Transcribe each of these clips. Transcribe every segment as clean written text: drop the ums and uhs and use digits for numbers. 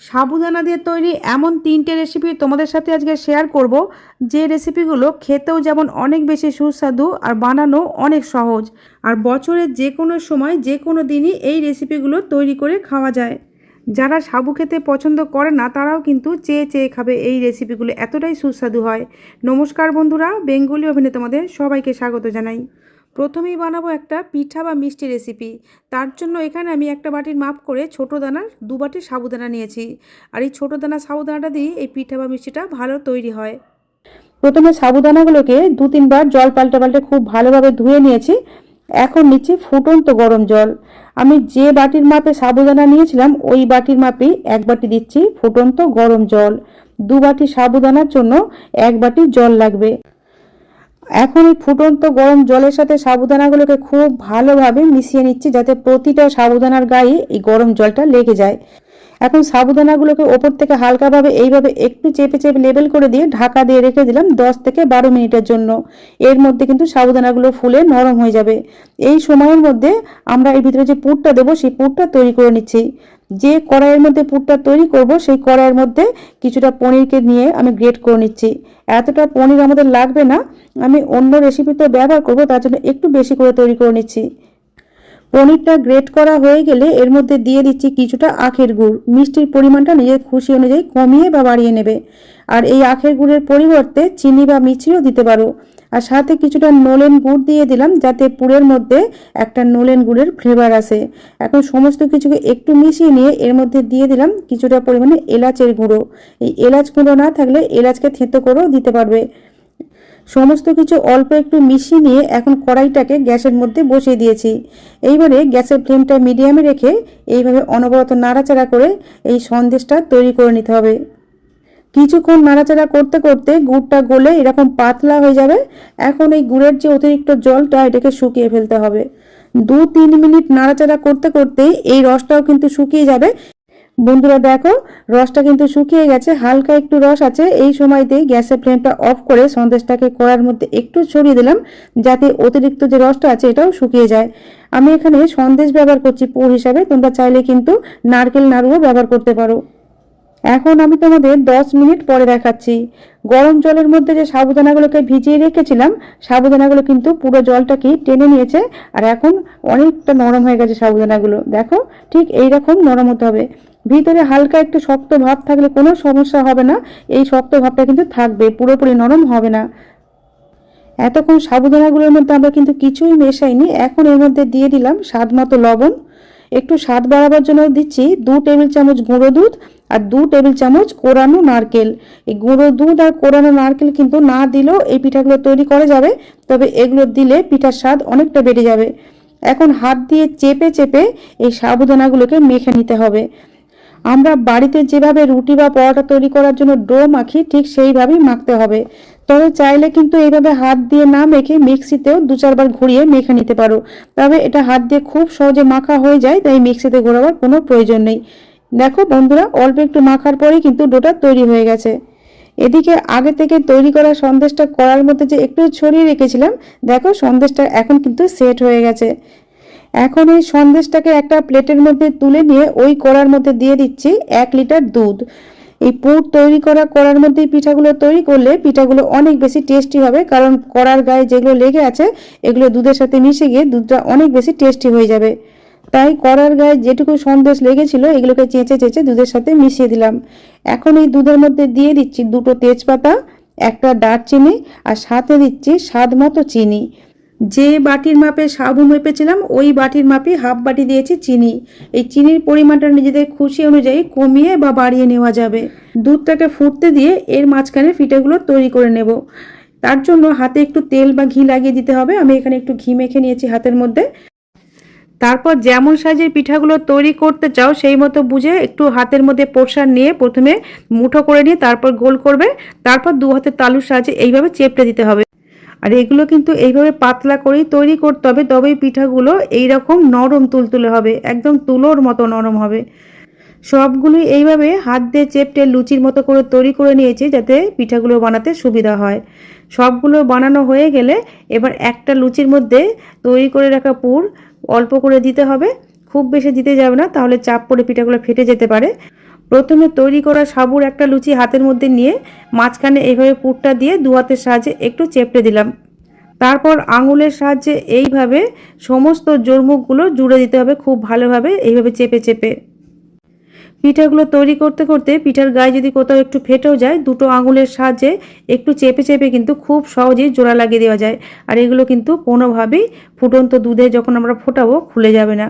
সাবুদানা দিয়ে তৈরি এমন 3টে রেসিপি তোমাদের সাথে আজকে শেয়ার করব, যে রেসিপিগুলো খেতেও যেমন অনেক বেশি সুস্বাদু আর বানানো অনেক সহজ। আর বছরের যে কোনো সময় যে কোনো দিনই এই রেসিপিগুলো তৈরি করে খাওয়া যায়। যারা সাবু খেতে পছন্দ করে না তারাও কিন্তু চেয়ে চেয়ে খাবে এই রেসিপিগুলো, এতটাই সুস্বাদু হয়। নমস্কার বন্ধুরা, বেঙ্গলি ওভেনে তোমাদের সবাইকে স্বাগত জানাই। প্রথমেই বানাবো একটা পিঠা বা মিষ্টি রেসিপি। তার জন্য এখানে আমি একটা বাটির মাপ করে ছোটো দানার 2 বাটি সাবুদানা নিয়েছি। আর এই ছোটো দানা সাবুদানাটা দিয়ে এই পিঠা বা মিষ্টিটা ভালো তৈরি হয়। প্রথমে সাবুদানাগুলোকে 2-3 বার জল পাল্টে পাল্টে খুব ভালোভাবে ধুয়ে নিয়েছি। এখন নিচ্ছি ফুটন্ত গরম জল। আমি যে বাটির মাপে সাবুদানা নিয়েছিলাম ওই বাটির মাপেই 1 বাটি দিচ্ছি ফুটন্ত গরম জল। 2 বাটি সাবুদানার জন্য 1 বাটি জল লাগবে। এখন এই ফুটন্ত গরম জলের সাথে সাবুদানাগুলোকে খুব ভালোভাবে মিশিয়ে নিচ্ছি, যাতে প্রতিটা সাবুদানার গায়ে এই গরম জলটা লেগে যায়। এখন সাবুদানাগুলোকে ওপর থেকে হালকাভাবে এইভাবে একটু চেপে চেপে লেবেল করে দিয়ে ঢাকা দিয়ে রেখে দিলাম 10 থেকে 12 মিনিটের জন্য। এর মধ্যে কিন্তু সাবুদানাগুলো ফুলে নরম হয়ে যাবে। এই সময়ের মধ্যে আমরা এর ভিতরে যে পুরটা দেবো সেই পুরটা তৈরি করে নিচ্ছি। যে কড়াইয়ের মধ্যে পুরটা তৈরি করব সেই কড়াইয়ের মধ্যে কিছুটা পনিরকে নিয়ে আমি গ্রেট করে নিচ্ছি। এতটা পনির আমাদের লাগবে না, আমি অন্য রেসিপিতে ব্যবহার করব, তার জন্য একটু বেশি করে তৈরি করে নিচ্ছি। পনিরটা গ্রেট করা হয়ে গেলে এর মধ্যে দিয়ে দিচ্ছি কিছুটা আখের গুড়। মিষ্টির পরিমাণটা নিজের খুশি অনুযায়ী কমিয়ে বা বাড়িয়ে নেবে। আর এই আখের গুড়ের পরিবর্তে চিনি বা মিছরিও দিতে পারো। আর সাথে কিছুটা নলেন গুড় দিয়ে দিলাম, যাতে পুরের মধ্যে একটা নলেন গুড়ের ফ্লেভার আসে। এখন সমস্ত কিছুকে একটু মিশিয়ে নিয়ে এর মধ্যে দিয়ে দিলাম কিছুটা পরিমাণে এলাচের গুঁড়ো। এই এলাচ গুঁড়ো না থাকলে এলাচকে থেঁতো করেও দিতে পারবে। সমস্ত কিছু অল্প একটু মিশিয়ে নিয়ে এখন কড়াইটাকে গ্যাসের মধ্যে বসিয়ে দিয়েছি। এইবারে গ্যাসের ফ্লেমটা মিডিয়ামে রেখে এইভাবে অনবরত নাড়াচাড়া করে এই সন্দেশটা তৈরি করে নিতে হবে। কিছুক্ষণ নাড়াচাড়া করতে করতে গুড়টা গলে এরকম পাতলা হয়ে যাবে। এখন এই গুড়ের যে অতিরিক্ত জলটা এটাকে শুকিয়ে ফেলতে হবে। 2-3 মিনিট নাড়াচাড়া করতে করতে এই রসটাও কিন্তু শুকিয়ে যাবে। বন্ধুরা দেখো, রসটা কিন্তু শুকিয়ে গেছে, হালকা একটু রস আছে। এই সময়তেই গ্যাসের ফ্লেমটা অফ করে সন্দেশটাকে কড়ার মধ্যে একটু ছড়িয়ে দিলাম, যাতে অতিরিক্ত যে রসটা আছে এটাও শুকিয়ে যায়। আমি এখানে সন্দেশ ব্যবহার করছি পুর হিসাবে, তোমরা চাইলে কিন্তু নারকেল নাড়ুও ব্যবহার করতে পারো। এখন আমি তোমাদের 10 মিনিট পরে দেখাচ্ছি। গরম জলের মধ্যে যে সাবুদানাগুলোকে ভিজিয়ে রেখেছিলাম, সাবুদানাগুলো কিন্তু পুরো জলটাকে টেনে নিয়েছে। আর এখন অনেকটা নরম হয়ে গেছে সাবুদানাগুলো। দেখো, ঠিক এইরকম নরম হতে হবে। ভিতরে হালকা একটু শক্ত ভাব থাকলে কোনো সমস্যা হবে না, এই শক্ত ভাবটা কিন্তু থাকবে, পুরোপুরি নরম হবে না। এতক্ষণ সাবুদানাগুলোর মধ্যে আমরা কিন্তু কিছুই মেশাইনি। এখন এর মধ্যে দিয়ে দিলাম স্বাদ মতো লবণ। একটু স্বাদ বাড়াবার জন্য দিচ্ছি 2 টেবিল চামচ গুঁড়ো দুধ আর 2 টেবিল চামচ কোরানো নারকেল। এই গুঁড়ো দুধ আর কোরানো নারকেল কিন্তু না দিলেও এই পিঠাগুলো তৈরি করা যাবে, তবে এগুলো দিলে পিঠার স্বাদ অনেকটা বেড়ে যাবে। এখন হাত দিয়ে চেপে চেপে এই সাবুদানাগুলোকে মেখে নিতে হবে। আমরা বাড়িতে যেভাবে রুটি বা পরোটা তৈরি করার জন্য ডো মাখি, ঠিক সেইভাবেই মাখতে হবে। তবে চাইলে কিন্তু এইভাবে হাত দিয়ে না মেখে মিক্সিতেও 2-4 বার ঘুরিয়ে মেখে নিতে পারো। তবে এটা হাত দিয়ে খুব সহজে মাখা হয়ে যায়, তাই মিক্সিতে ঘোরাবার কোনো প্রয়োজন নেই। দেখো বন্ধুরা, অল্প একটু মাখার পরেই কিন্তু ডোটা তৈরি হয়ে গেছে। এদিকে আগে থেকে তৈরি করা সন্দেশটা কড়ার মধ্যে যে একটু ছড়িয়ে রেখেছিলাম, দেখো সন্দেশটা এখন কিন্তু সেট হয়ে গেছে। এখন এই সন্দেশটাকে একটা প্লেটের মধ্যে তুলে নিয়ে ওই কড়ার মধ্যে দিয়ে দিচ্ছি 1 লিটার দুধ। এই পুর তৈরি করা কড়ার মধ্যে পিঠাগুলো তৈরি করলে পিঠাগুলো অনেক বেশি টেস্টি হবে, কারণ কড়ার গায়ে যেগুলো লেগে আছে এগুলো দুধের সাথে মিশে গিয়ে দুধটা অনেক বেশি টেস্টি হয়ে যাবে। তাই কড়ার গায়ে যেটুকু সন্দেশ লেগেছিল এগুলোকে চেঁচে চেঁচে দুধের সাথে মিশিয়ে দিলাম। এখন এই দুধের মধ্যে দিয়ে দিচ্ছি 2টো তেজপাতা, একটা দারচিনি আর সাথে দিচ্ছি স্বাদ মতো চিনি। যে বাটির মাপে সাবু মেপেছিলাম ওই বাটির মাপে হাফ বাটি দিয়েছি চিনি। এই চিনির পরিমাণটা নিজেদের খুশি অনুযায়ী কমিয়ে বা বাড়িয়ে নেওয়া যাবে। দুধটাকে ফুটতে দিয়ে এর মাঝখানে পিঠাগুলো তৈরি করে নেব। তার জন্য হাতে একটু তেল বা ঘি লাগিয়ে দিতে হবে। আমি এখানে একটু ঘি মেখে নিয়েছি হাতের মধ্যে। তারপর যেমন সাইজের পিঠাগুলো তৈরি করতে চাও সেই মতো বুঝে একটু হাতের মধ্যে পোরশন নিয়ে প্রথমে মুঠো করে নিয়ে তারপর গোল করবে। তারপর 2 হাতের তালুর সাহায্যে এইভাবে চেপটে দিতে হবে। আর এগুলো কিন্তু এইভাবে পাতলা করেই তৈরি করতে হবে, তবেই পিঠাগুলো এইরকম নরম তুলতুলে হবে, একদম তুলোর মতো নরম হবে। সবগুলোই এইভাবে হাত দিয়ে চেপটে লুচির মতো করে তৈরি করে নিয়েছি, যাতে পিঠাগুলো বানাতে সুবিধা হয়। সবগুলো বানানো হয়ে গেলে এবার একটা লুচির মধ্যে তৈরি করে রাখা পুর অল্প করে দিতে হবে, খুব বেশি দিতে যাবে না, তাহলে চাপ পড়ে পিঠাগুলো ফেটে যেতে পারে। প্রথমে তৈরি করা সাবুর একটা লুচি হাতের মধ্যে নিয়ে মাঝখানে এইভাবে পুরটা দিয়ে দু হাতের সাহায্যে একটু চেপড়ে দিলাম। তারপর আঙুলের সাহায্যে এইভাবে সমস্ত জোড়মুখগুলো জুড়ে দিতে হবে খুব ভালোভাবে, এইভাবে চেপে চেপে। পিঠাগুলো তৈরি করতে করতে পিঠার গায়ে যদি কোথাও একটু ফেটেও যায়, দুটো আঙুলের সাহায্যে একটু চেপে চেপে কিন্তু খুব সহজেই জোড়া লাগিয়ে দেওয়া যায়। আর এগুলো কিন্তু কোনোভাবেই ফুটন্ত দুধে যখন আমরা ফোটাবো খুলে যাবে না।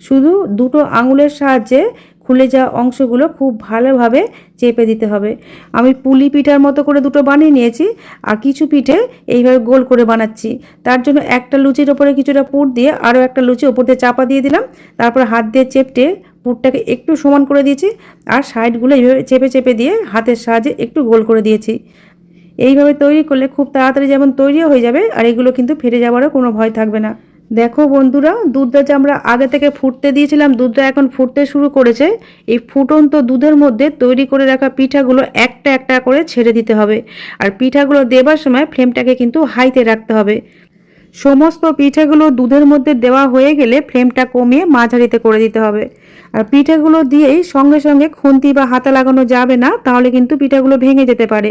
শুধু দুটো আঙুলের সাহায্যে খুলে যাওয়া অংশগুলো খুব ভালোভাবে চেপে দিতে হবে। আমি পুলি পিঠার মতো করে দুটো বানিয়ে নিয়েছি, আর কিছু পিঠে এইভাবে গোল করে বানাচ্ছি। তার জন্য একটা লুচির ওপরে কিছুটা পুর দিয়ে আরও একটা লুচি ওপর দিয়ে চাপা দিয়ে দিলাম। তারপর হাত দিয়ে চেপটে পুরটাকে একটু সমান করে দিয়েছি, আর সাইডগুলো এইভাবে চেপে চেপে দিয়ে হাতের সাহায্যে একটু গোল করে দিয়েছি। এইভাবে তৈরি করলে খুব তাড়াতাড়ি যেমন তৈরিও হয়ে যাবে, আর এগুলো কিন্তু ফেটে যাওয়ারও কোনো ভয় থাকবে না। দেখো বন্ধুরা, দুধটা যে আমরা আগে থেকে ফুটতে দিয়েছিলাম, দুধটা এখন ফুটতে শুরু করেছে। এই ফুটন্ত দুধের মধ্যে তৈরি করে রাখা পিঠাগুলো একটা একটা করে ছেড়ে দিতে হবে। আর পিঠাগুলো দেবার সময় ফ্লেমটাকে কিন্তু হাইতে রাখতে হবে। সমস্ত পিঠাগুলো দুধের মধ্যে দেওয়া হয়ে গেলে ফ্লেমটা কমিয়ে মাঝারিতে করে দিতে হবে। আর পিঠাগুলো দিয়েই সঙ্গে সঙ্গে খুন্তি বা হাতা লাগানো যাবে না, তাহলে কিন্তু পিঠাগুলো ভেঙে যেতে পারে।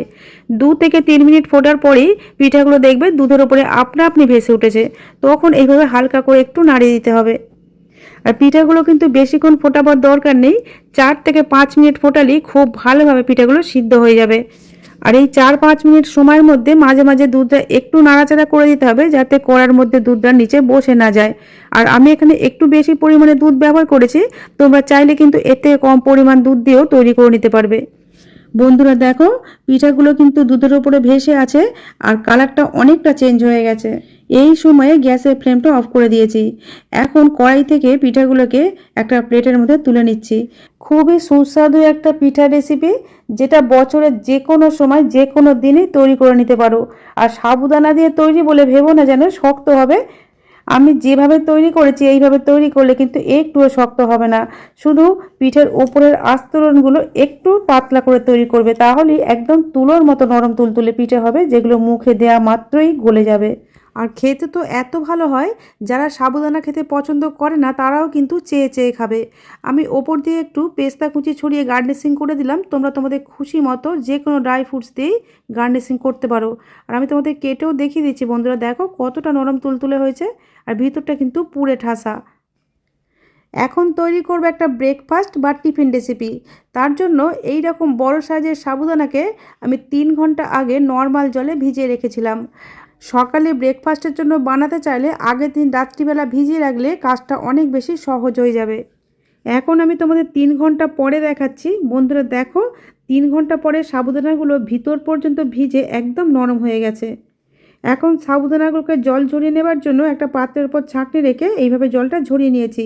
2 থেকে 3 মিনিট ফোটার পরেই পিঠাগুলো দেখবে দুধের উপরে আপনা আপনি ভেসে উঠেছে। তখন এইভাবে হালকা করে একটু নাড়িয়ে দিতে হবে। আর পিঠাগুলো কিন্তু বেশিক্ষণ ফোটাবার দরকার নেই, 4 থেকে 5 মিনিট ফোটালেই খুব ভালোভাবে পিঠাগুলো সিদ্ধ হয়ে যাবে। আর এই 4-5 মিনিট সময়ের মধ্যে মাঝে মাঝে দুধটা একটু নাড়াচাড়া করে দিতে হবে, যাতে কড়ার মধ্যে দুধটা নিচে বসে না যায়। আর আমি এখানে একটু বেশি পরিমাণে দুধ ব্যবহার করেছি, তোমরা চাইলে কিন্তু এর থেকে কম পরিমাণ দুধ দিয়েও তৈরি করে নিতে পারবে। বন্ধুরা দেখো, পিঠাগুলো কিন্তু দুধের উপরে ভেসে আছে, আর কালারটা অনেকটা চেঞ্জ হয়ে গেছে। এই সময়ে গ্যাসের ফ্লেমটা অফ করে দিয়েছি। এখন কড়াই থেকে পিঠাগুলোকে একটা প্লেটের মধ্যে তুলে নিচ্ছি। খুবই সুস্বাদু একটা পিঠা রেসিপি, যেটা বছরের যে কোনো সময় যে কোনো দিনই তৈরি করে নিতে পারো। আর সাবুদানা দিয়ে তৈরি বলে ভেবো না যেন শক্ত হবে। আমি যেভাবে তৈরি করেছি এইভাবে তৈরি করলে কিন্তু একটুও শক্ত হবে না। শুধু পিঠের ওপরের আস্তরণগুলো একটু পাতলা করে তৈরি করবে, তাহলেই একদম তুলোর মতো নরম তুলতুলে পিঠে হবে, যেগুলো মুখে দেওয়া মাত্রই গলে যাবে। আর খেতে তো এত ভালো হয়, যারা সাবুদানা খেতে পছন্দ করে না তারাও কিন্তু চেয়ে চেয়ে খাবে। আমি ওপর দিয়ে একটু পেস্তা কুচি ছড়িয়ে গার্নিশিং করে দিলাম। তোমরা তোমাদের খুশি মতো যে কোনো ড্রাই ফ্রুটস দিয়েই গার্নিশিং করতে পারো। আর আমি তোমাদের কেটেও দেখিয়ে দিচ্ছি বন্ধুরা, দেখো কতটা নরম তুলতুলে হয়েছে, আর ভিতরটা কিন্তু পুরে ঠাসা। এখন তৈরি করব একটা ব্রেকফাস্ট বা টিফিন রেসিপি। তার জন্য এই রকম বড় সাইজের সাবুদানাকে আমি 3 ঘন্টা আগে নর্মাল জলে ভিজিয়ে রেখেছিলাম। সকালে ব্রেকফাস্টের জন্য বানাতে চাইলে আগের দিন রাত্রিবেলা ভিজিয়ে রাখলে কাজটা অনেক বেশি সহজ হয়ে যাবে। এখন আমি তোমাদের 3 ঘন্টা পরে দেখাচ্ছি। বন্ধুরা দেখো, 3 ঘন্টা পরে সাবুদানাগুলো ভিতর পর্যন্ত ভিজে একদম নরম হয়ে গেছে। এখন সাবুদানাগুলোকে জল ঝরিয়ে নেবার জন্য একটা পাত্রের উপর ছাঁকনি রেখে এইভাবে জলটা ঝরিয়ে নিয়েছি।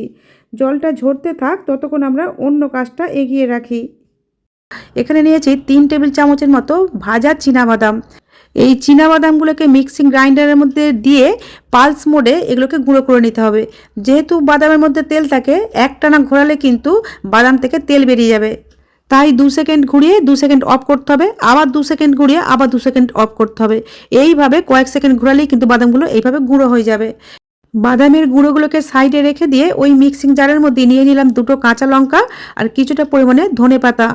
জলটা ঝরতে থাক, ততক্ষণ আমরা অন্য কাজটা এগিয়ে রাখি। এখানে নিয়েছি 3 টেবিল চামচের মতো ভাজা চীনাবাদাম। এই চীনাবাদামগুলোকে মিক্সিং গ্রাইন্ডারের মধ্যে দিয়ে পালস মোডে এগুলোকে গুঁড়ো করে নিতে হবে। যেহেতু বাদামের মধ্যে তেল থাকে, একটানা ঘোরালে কিন্তু বাদাম থেকে তেল বেরিয়ে যাবে। তাই 2 সেকেন্ড ঘুরিয়ে 2 সেকেন্ড অফ করতে হবে, আবার 2 সেকেন্ড ঘুরিয়ে আবার 2 সেকেন্ড অফ করতে হবে। এইভাবে কয়েক সেকেন্ড ঘোরালেই কিন্তু বাদামগুলো এইভাবে গুঁড়ো হয়ে যাবে। বাদামের গুঁড়োগুলোকে সাইডে রেখে দিয়ে ওই মিক্সিং জারের মধ্যে নিয়ে নিলাম 2টো কাঁচা লঙ্কা আর কিছুটা পরিমাণে ধনেপাতা।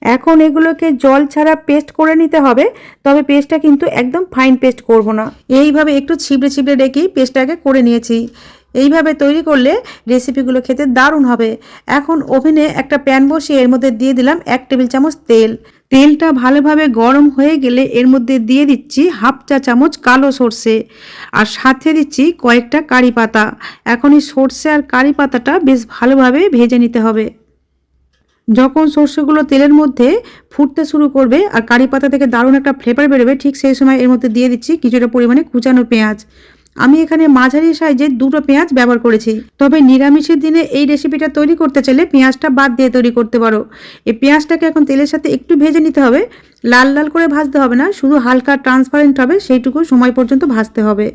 এখন এগুলোকে জল ছাড়া পেস্ট করে নিতে হবে, তবে পেস্টটা কিন্তু একদম ফাইন পেস্ট করব না। এইভাবে একটু ছিবড়ে ছিবড়ে রেখেই পেস্টটাকে করে নিয়েছি। এইভাবে তৈরি করলে রেসিপিগুলো খেতে দারুণ হবে। এখন ওভেনে একটা প্যান বসিয়ে এর মধ্যে দিয়ে দিলাম 1 টেবিল চামচ তেল। তেলটা ভালোভাবে গরম হয়ে গেলে এর মধ্যে দিয়ে দিচ্ছি 1/2 চা চামচ কালো সর্ষে, আর সাথে দিচ্ছি কয়েকটা কারি পাতা। এখন এই সর্ষে আর কারি পাতাটা বেশ ভালোভাবে ভেজে নিতে হবে। যখন সর্ষেগুলো তেলের মধ্যে ফুটতে শুরু করবে আর কারি পাতা থেকে দারুণ একটা ফ্লেভার বেরোবে, ঠিক সেই সময় এর মধ্যে দিয়ে দিচ্ছি কিছুটা পরিমাণে কুচানো পেঁয়াজ। আমি এখানে মাঝারি সাইজের 2টো পেঁয়াজ ব্যবহার করেছি। তবে নিরামিষের দিনে এই রেসিপিটা তৈরি করতে চাইলে পেঁয়াজটা বাদ দিয়ে তৈরি করতে পারো। এই পেঁয়াজটাকে এখন তেলের সাথে একটু ভেজে নিতে হবে। লাল লাল করে ভাজতে হবে না, শুধু হালকা ট্রান্সপারেন্ট হবে সেইটুকু সময় পর্যন্ত ভাজতে হবে।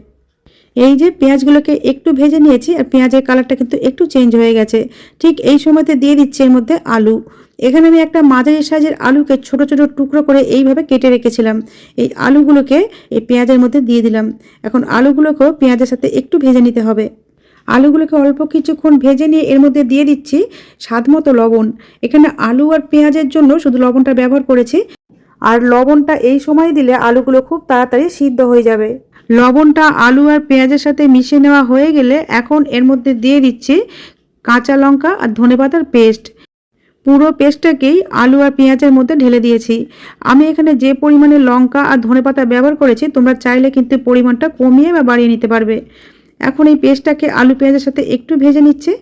এই যে পেঁয়াজগুলোকে একটু ভেজে নিয়েছি, আর পেঁয়াজের কালারটা কিন্তু একটু চেঞ্জ হয়ে গেছে। ঠিক এই সময়তে দিয়ে দিচ্ছি এর মধ্যে আলু। এখানে আমি একটা মাঝারি সাইজের আলুকে ছোট ছোট টুকরো করে এইভাবে কেটে রেখেছিলাম। এই আলুগুলোকে এই পেঁয়াজের মধ্যে দিয়ে দিলাম। এখন আলুগুলোকেও পেঁয়াজের সাথে একটু ভেজে নিতে হবে। আলুগুলোকে অল্প কিছুক্ষণ ভেজে নিয়ে এর মধ্যে দিয়ে দিচ্ছি স্বাদমতো লবণ। এখানে আলু আর পেঁয়াজের জন্য শুধু লবণটা ব্যবহার করেছি, আর লবণটা এই সময় দিলে আলুগুলো খুব তাড়াতাড়ি সিদ্ধ হয়ে যাবে। লবণটা আলু আর পেঁয়াজের সাথে মিশিয়ে নেওয়া হয়ে গেলে এখন এর মধ্যে দিয়ে দিচ্ছি কাঁচা লঙ্কা আর ধনেপাতার পেস্ট। পুরো পেস্টটাকেই আলু আর পেঁয়াজের মধ্যে ঢেলে দিয়েছি। আমি এখানে যে পরিমাণে লঙ্কা আর ধনেপাতা ব্যবহার করেছি তোমরা চাইলে কিন্তু পরিমাণটা কমিয়ে বা বাড়িয়ে নিতে পারবে। এখন এই পেস্টটাকে আলু পেঁয়াজের সাথে একটু ভেজে নিচ্ছে,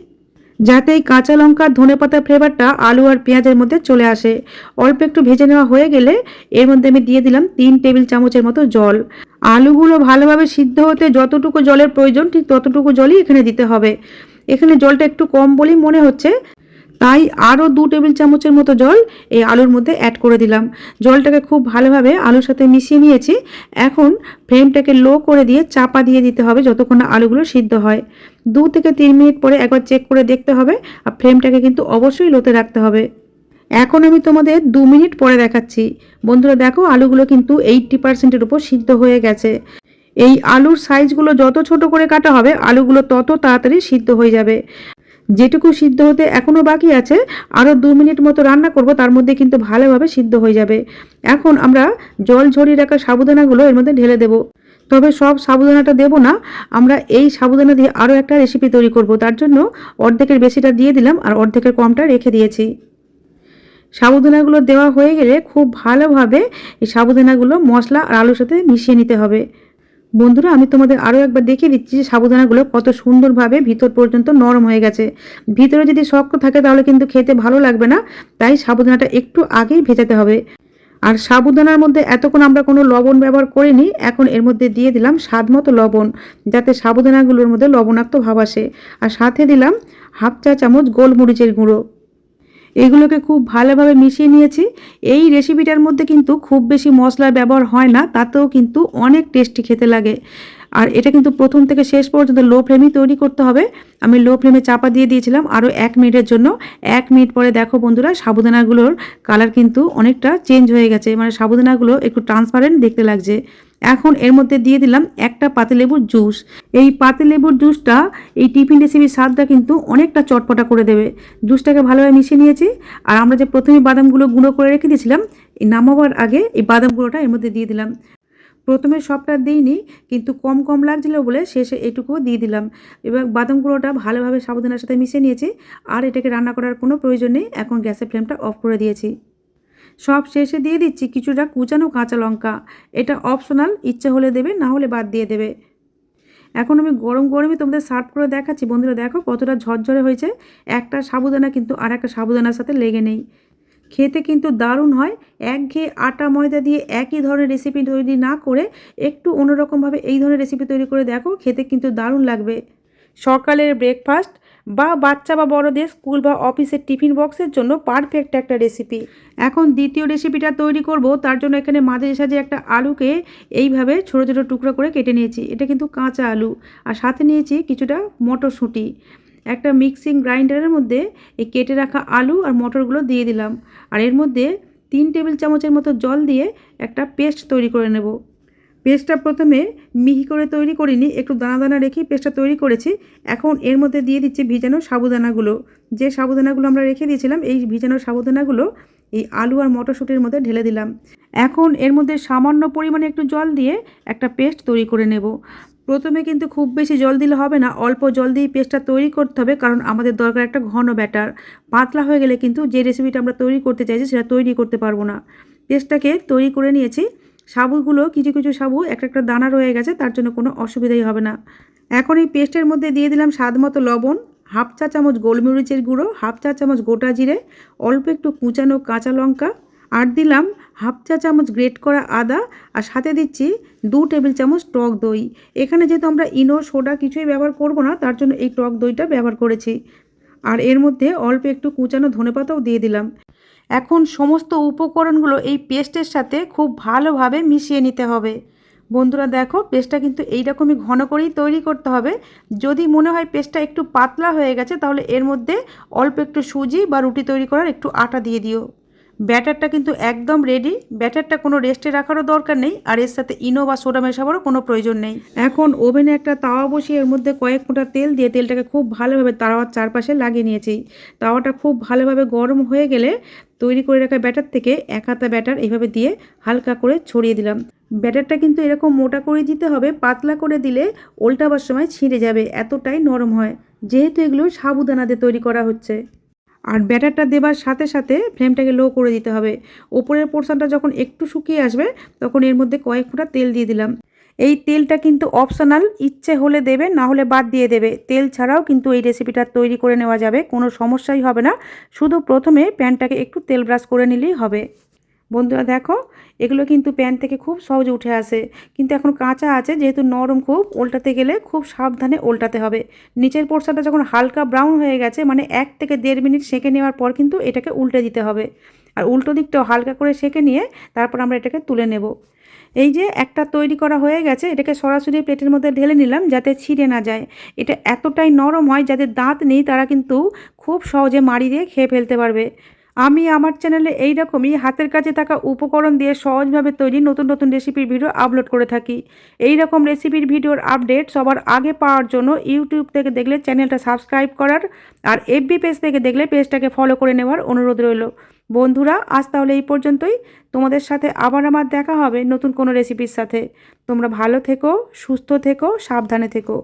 যাতে এই কাঁচা লঙ্কা আর ধনেপাতার ফ্লেভারটা আলু আর পেঁয়াজের মধ্যে চলে আসে। অল্প একটু ভেজে নেওয়া হয়ে গেলে এর মধ্যে আমি দিয়ে দিলাম 3 টেবিল চামচের মতো জল। আলুগুলো ভালোভাবে সিদ্ধ হতে যতটুকু জলের প্রয়োজন ঠিক ততটুকু জলই এখানে দিতে হবে। এখানে জলটা একটু কম বলেই মনে হচ্ছে, তাই আরও 2 টেবিল চামচের মতো জল এই আলুর মধ্যে অ্যাড করে দিলাম। জলটাকে খুব ভালোভাবে আলুর সাথে মিশিয়ে নিয়েছি। এখন ফ্লেমটাকে লো করে দিয়ে চাপা দিয়ে দিতে হবে যতক্ষণ না আলুগুলো সিদ্ধ হয়। 2 থেকে 3 মিনিট পরে একবার চেক করে দেখতে হবে, আর ফ্লেমটাকে কিন্তু অবশ্যই লোতে রাখতে হবে। এখন আমি তোমাদের 2 মিনিট পরে দেখাচ্ছি। বন্ধুরা দেখো, আলুগুলো কিন্তু 80%-এর উপর সিদ্ধ হয়ে গেছে। এই আলুর সাইজগুলো যত ছোট করে কাটা হবে আলুগুলো তত তাড়াতাড়ি সিদ্ধ হয়ে যাবে। যেটুকু সিদ্ধ হতে এখনও বাকি আছে আরও 2 মিনিট মতো রান্না করব, তার মধ্যে কিন্তু ভালোভাবে সিদ্ধ হয়ে যাবে। এখন আমরা জল ঝরিয়ে রাখা সাবুদানাগুলো এর মধ্যে ঢেলে দেব। তবে সব সাবুদানাটা দেব না, আমরা এই সাবুদানা দিয়ে আরও একটা রেসিপি তৈরি করব। তার জন্য অর্ধেকের বেশিটা দিয়ে দিলাম আর অর্ধেকের কমটা রেখে দিয়েছি। সাবুদানাগুলো দেওয়া হয়ে গেলে খুব ভালোভাবে এই সাবুদানাগুলো মশলা আর আলুর সাথে মিশিয়ে নিতে হবে। বন্ধুরা, আমি তোমাদের আরও একবার দেখিয়ে দিচ্ছি যে সাবুদানাগুলো কত সুন্দরভাবে ভিতর পর্যন্ত নরম হয়ে গেছে। ভিতরে যদি শক্ত থাকে তাহলে কিন্তু খেতে ভালো লাগবে না, তাই সাবুদানাটা একটু আগেই ভেজাতে হবে। আর সাবুদানার মধ্যে এতক্ষণ আমরা কোনো লবণ ব্যবহার করিনি, এখন এর মধ্যে দিয়ে দিলাম স্বাদমতো লবণ, যাতে সাবুদানাগুলোর মধ্যে লবণাক্ত ভাব আসে। আর সাথে দিলাম হাফ চা চামচ গোলমরিচের গুঁড়ো। এগুলোকে খুব ভালোভাবে মিশিয়ে নিয়েছি। এই রেসিপিটার মধ্যে কিন্তু খুব বেশি মশলার ব্যবহার হয় না, তাতেও কিন্তু অনেক টেস্টি খেতে লাগে। আর এটা কিন্তু প্রথম থেকে শেষ পর্যন্ত লো ফ্লেমেই তৈরি করতে হবে। আমি লো ফ্লেমে চাপা দিয়ে দিয়েছিলাম আরও 1 মিনিটের জন্য। 1 মিনিট পরে দেখো বন্ধুরা, সাবুদানাগুলোর কালার কিন্তু অনেকটা চেঞ্জ হয়ে গেছে, মানে সাবুদানাগুলো একটু ট্রান্সপারেন্ট দেখতে লাগছে। এখন এর মধ্যে দিয়ে দিলাম একটা পাতিলেবুর জুস। এই পাতিলেবুর জুসটা এই টিফিন রেসিপির স্বাদটা কিন্তু অনেকটা চটপটা করে দেবে। জুসটাকে ভালোভাবে মিশিয়ে নিয়েছি। আর আমরা যে প্রথমে বাদামগুলো গুঁড়ো করে রেখে দিয়েছিলাম, এই নামাবার আগে এই বাদাম গুঁড়োটা এর মধ্যে দিয়ে দিলাম। প্রথমে সবটা দিইনি, কিন্তু কম কম লাগছিল বলে শেষে এটুকুও দিয়ে দিলাম। এবার বাদাম গুঁড়োটা ভালোভাবে সাবুদানার সাথে মিশিয়ে নিয়েছি। আর এটাকে রান্না করার কোনো প্রয়োজন নেই, এখন গ্যাসের ফ্লেমটা অফ করে দিয়েছি। সব শেষে দিয়ে দিচ্ছি কিছুটা কুচানো কাঁচা লঙ্কা। এটা অপশনাল, ইচ্ছে হলে দেবে, না হলে বাদ দিয়ে দেবে। এখন আমি গরম গরমই তোমাদের সার্ভ করে দেখাচ্ছি। বন্ধুরা দেখো কতটা ঝরঝরে হয়েছে। একটা সাবুদানা কিন্তু আর একটা সাবুদানার সাথে লেগে নেই। খেতে কিন্তু দারুণ হয়। একঘেয়ে আটা ময়দা দিয়ে একই ধরনের রেসিপি তৈরি না করে একটু অন্যরকমভাবে এই ধরনের রেসিপি তৈরি করে দেখো, খেতে কিন্তু দারুণ লাগবে। সকালের ব্রেকফাস্ট বা বাচ্চা বা বড়দের স্কুল বা অফিসের টিফিন বক্সের জন্য পারফেক্ট একটা রেসিপি। এখন দ্বিতীয় রেসিপিটা তৈরি করব। তার জন্য এখানে মাঝারি সাইজে একটা আলুকে এইভাবে ছোটো ছোটো টুকরো করে কেটে নিয়েছি। এটা কিন্তু কাঁচা আলু। আর সাথে নিয়েছি কিছুটা মটরশুঁটি। একটা মিক্সিং গ্রাইন্ডারের মধ্যে এই কেটে রাখা আলু আর মটরগুলো দিয়ে দিলাম। আর এর মধ্যে 3 টেবিল চামচের মতো জল দিয়ে একটা পেস্ট তৈরি করে নেব। পেস্টটা প্রথমে মিহি করে তৈরি করিনি, একটু দানা দানা রেখেই পেস্টটা তৈরি করেছি। এখন এর মধ্যে দিয়ে দিচ্ছি ভিজানো সাবুদানাগুলো। যে সাবুদানাগুলো আমরা রেখে দিয়েছিলাম, এই ভিজানো সাবুদানাগুলো এই আলু আর মটরশুঁটির মধ্যে ঢেলে দিলাম। এখন এর মধ্যে সামান্য পরিমাণে একটু জল দিয়ে একটা পেস্ট তৈরি করে নেব। প্রথমে কিন্তু খুব বেশি জল দিলে হবে না, অল্প জল দিয়ে পেস্টটা তৈরি করতে হবে, কারণ আমাদের দরকার একটা ঘন ব্যাটার। পাতলা হয়ে গেলে কিন্তু যে রেসিপিটা আমরা তৈরি করতে চাইছি সেটা তৈরি করতে পারবো না। পেস্টটাকে তৈরি করে নিয়েছি। সাবুগুলো কিছু কিছু সাবু একটা একটা দানা রয়ে গেছে, তার জন্য কোনো অসুবিধাই হবে না। এখন এই পেস্টের মধ্যে দিয়ে দিলাম স্বাদ মতো লবণ, হাফ চা চামচ গোলমরিচের গুঁড়ো, হাফ চা চামচ গোটা জিরে, অল্প একটু কুচানো কাঁচা লঙ্কা, আর দিলাম হাফ চা চামচ গ্রেট করা আদা, আর সাথে দিচ্ছি 2 টেবিল চামচ টক দই। এখানে যেহেতু আমরা ইনো সোডা কিছুই ব্যবহার করব না, তার জন্য এই টক দইটা ব্যবহার করেছি। আর এর মধ্যে অল্প একটু কুচানো ধনেপাতাও দিয়ে দিলাম। এখন সমস্ত উপকরণগুলো এই পেস্টের সাথে খুব ভালোভাবে মিশিয়ে নিতে হবে। বন্ধুরা দেখো, পেস্টটা কিন্তু এইরকমই ঘন করেই তৈরি করতে হবে। যদি মনে হয় পেস্টটা একটু পাতলা হয়ে গেছে, তাহলে এর মধ্যে অল্প একটু সুজি বা রুটি তৈরি করার একটু আটা দিয়ে দিও। ব্যাটারটা কিন্তু একদম রেডি। ব্যাটারটা কোনো রেস্টে রাখারও দরকার নেই, আর এর সাথে ইনো বা সোডা মেশাবারও কোনো প্রয়োজন নেই। এখন ওভেনে একটা তাওয়া বসিয়ে এর মধ্যে কয়েক ফোঁটা তেল দিয়ে তেলটাকে খুব ভালোভাবে তাওয়ার চারপাশে লাগিয়ে নিয়েছি। তাওয়াটা খুব ভালোভাবে গরম হয়ে গেলে তৈরি করে রাখা ব্যাটার থেকে এক হাতা ব্যাটার এইভাবে দিয়ে হালকা করে ছড়িয়ে দিলাম। ব্যাটারটা কিন্তু এরকম মোটা করে দিতে হবে, পাতলা করে দিলে উল্টাবার সময় ছিঁড়ে যাবে, এতটাই নরম হয়, যেহেতু এগুলো সাবুদানা দিয়ে তৈরি করা হচ্ছে। আর ব্যাটারটা দেবার সাথে সাথে ফ্লেমটাকে লো করে দিতে হবে। ওপরের পোর্শনটা যখন একটু শুকিয়ে আসবে তখন এর মধ্যে কয়েক ফোঁটা তেল দিয়ে দিলাম। এই তেলটা কিন্তু অপশনাল, ইচ্ছে হলে দেবে, না হলে বাদ দিয়ে দেবে। তেল ছাড়াও কিন্তু এই রেসিপিটা তৈরি করে নেওয়া যাবে, কোনো সমস্যাই হবে না। শুধু প্রথমে প্যানটাকে একটু তেল ব্রাশ করে নিলেই হবে। বন্ধুরা দেখো, এগুলো কিন্তু প্যান থেকে খুব সহজে উঠে আসে, কিন্তু এখন কাঁচা আছে যেহেতু নরম, খুব উল্টাতে গেলে খুব সাবধানে উল্টাতে হবে। নিচের পোর্শনটা যখন হালকা ব্রাউন হয়ে গেছে, মানে 1 থেকে 1.5 মিনিট সেঁকে নেওয়ার পর কিন্তু এটাকে উল্টে দিতে হবে। আর উল্টো দিকটাও হালকা করে সেঁকে নিয়ে তারপর আমরা এটাকে তুলে নেব। এই যে একটা তৈরি করা হয়ে গেছে, এটাকে সরাসরি প্লেটের মধ্যে ঢেলে নিলাম যাতে ছিঁড়ে না যায়। এটা এতটাই নরম হয় যাদের দাঁত নেই তারা কিন্তু খুব সহজে মাড়ি দিয়ে খেয়ে ফেলতে পারবে। আমি আমার চ্যানেলে এই রকমই হাতের কাছে থাকা উপকরণ দিয়ে সহজভাবে তৈরি নতুন নতুন রেসিপির ভিডিও আপলোড করে থাকি। এই রকম রেসিপির ভিডিওর আপডেট সবার আগে পাওয়ার জন্য ইউটিউব থেকে দেখলে চ্যানেলটা সাবস্ক্রাইব করার, আর এফবি পেজ থেকে দেখলে পেজটাকে ফলো করে নেওয়ার অনুরোধ রইল। বন্ধুরা, আজ তাহলে এই পর্যন্তই। তোমাদের সাথে আবার আমার দেখা হবে নতুন কোনো রেসিপির সাথে। তোমরা ভালো থেকো, সুস্থ থেকো, সাবধানে থেকো।